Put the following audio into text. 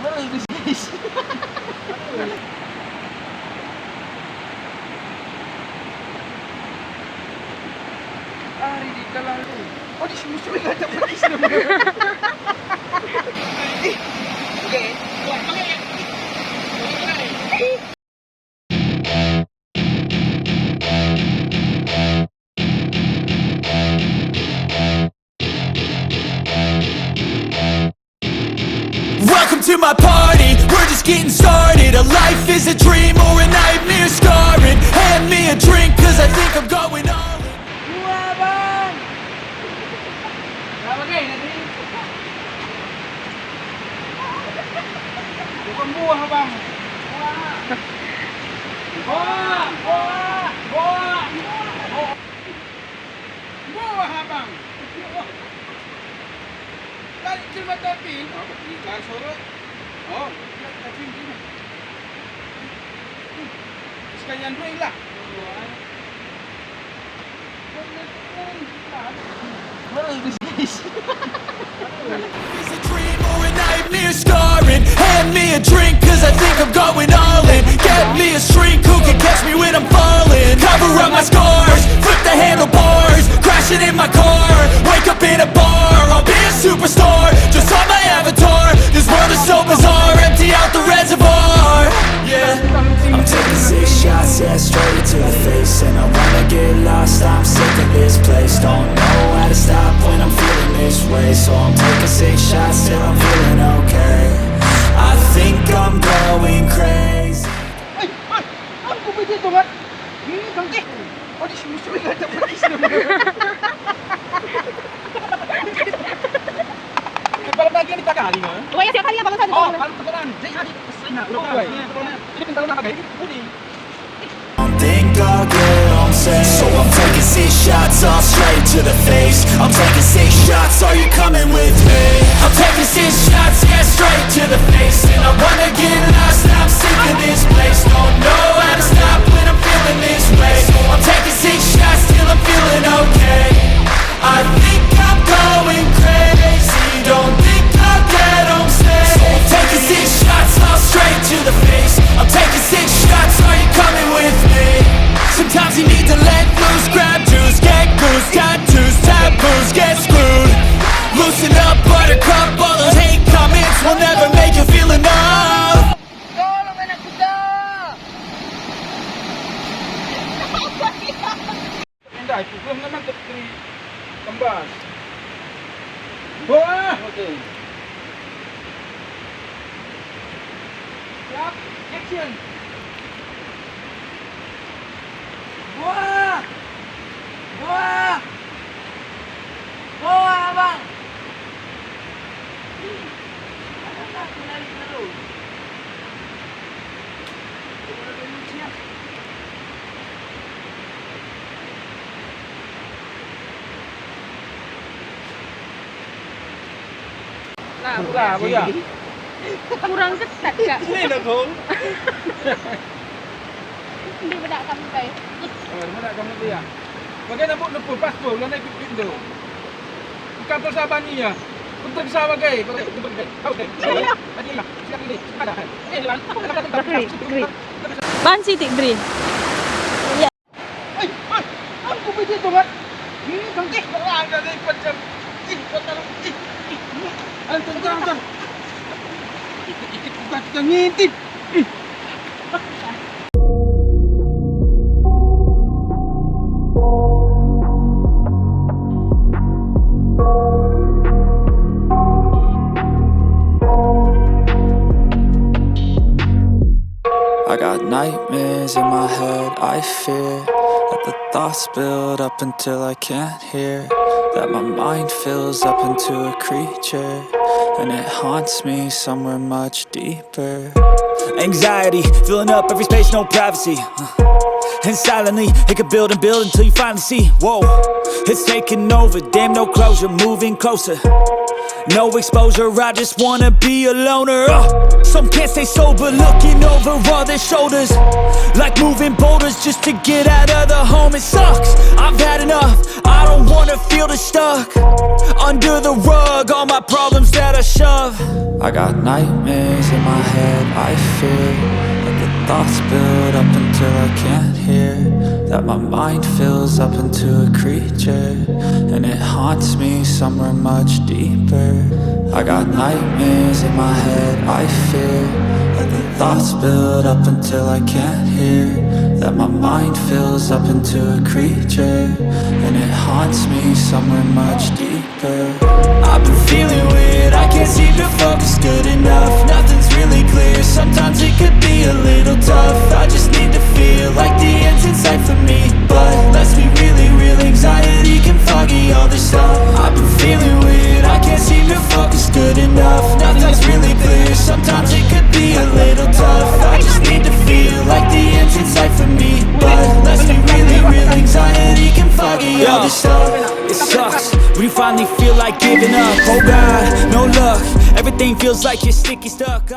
What is this? Hindi ka lang. Oh, di sumusunod na ito. Okay. Welcome to my party, we're just getting started. A life is a dream or a nightmare scarring. Hand me a drink cause I think I'm going all in. Buwan! Tawag kayo, natin. Bukan buah bang. Buah! Buah! Buah! Buah! Buah bang. Tadi cuma tapi. Ikan sorot. Oh, tapi ini. Sekalian beri lah. What is this? It's a dream or a nightmare scarring. Hand me a drink cause I think I'm going all in. Get me a shrink who can catch me when I'm falling. Cover up my scars, flip the handlebars, crashing in my car, wake up in a bar. I'll be a superstar, just on my avatar. This world is so bizarre, empty out the reservoir. Yeah, I'm taking 6 shots, yeah, straight to the face. And I wanna get lost, I'm sick of this place. Don't know how to stop when I'm feeling this way. So I'm taking 6 shots till I'm feeling okay. I think I'm going crazy. Ay! Ay! Aku pwede ito nga! Hindi, Santi! Oh, di sumusunod na ito. Kalau lagi ni tak kali mah. Oh, ya siapa kali abang sana? Oh, kalau teguran. Jadi ada sana. Ini bintang nak pakai. Budi. Don't think I'll get home safe. So I'm taking 6 shots all straight to the face. I'm taking 6 shots, are you coming with me? I'm taking 6 shots, yeah, straight to the face. And I wanna get lost, I'm sick of this place. Don't know how to stop when I'm feeling this way. So I'm taking 6 shots till I'm feeling okay. I think I'm going crazy. Don't think I'll get home safe. So I'm taking 6 shots all straight to the face. I'm taking 6 shots, are you coming with me? Sometimes you need to let loose, grab juice, get goose, tattoos, taboos, get screwed. Loosen up, buttercup, all those hate comments will never make you feel enough. Tolong anak kuda. Indah, itu belum memang terkiri kembang. Wah, okey. Siap, action. Wah! Wah! Wah, abang. Ada lagi terus. Lah, boleh. Kurang ketat kak. Ini dah kau. Hindi ba kami tayo? Oh, mana kamu dia? Bagai nak buat paspor, nak ikut pintu. Bukan persahabat ni ya. Untuk bisa bagai, bagai. Okey. Tadi lah. Siap ini. Ada. Ban sitik beri. Ya. Ai, ai. Aku pergi tu kan. Ini Santi. Ada ni macam. Kotor. Anton. Ikut bukan kita ngintip. I got nightmares in my head, I fear that the thoughts build up until I can't hear, that my mind fills up into a creature, and it haunts me somewhere much deeper. Anxiety, filling up every space, no privacy, and silently, it could build and build until you finally see, whoa, it's taking over, damn no closure, moving closer. No exposure, I just wanna be a loner. Some can't stay sober, looking over all their shoulders, like moving boulders just to get out of the home. It sucks, I've had enough, I don't wanna feel the stuck under the rug, all my problems that I shove. I got nightmares in my head, I fear that the thoughts build up until I can't hear, that my mind fills up into a creature, and it haunts me somewhere much deeper. I got nightmares in my head, I fear that the thoughts build up until I can't hear, that my mind fills up into a creature, and it haunts me somewhere much deeper. I've been feeling weird, I can't seem to focus good enough. Nothing's really clear, sometimes it could be a little tough. I just need to feel like the end's in sight for me, but let's be really real, anxiety can foggy all this stuff. I've been feeling weird, I can't seem to focus good enough. Nothing's really clear, sometimes it could be a little tough. I just need to feel like the end's in sight for me, but let's be really real, anxiety can foggy all this stuff. It sucks when you finally feel like giving up. Oh God, no luck, everything feels like you're sticky stuck.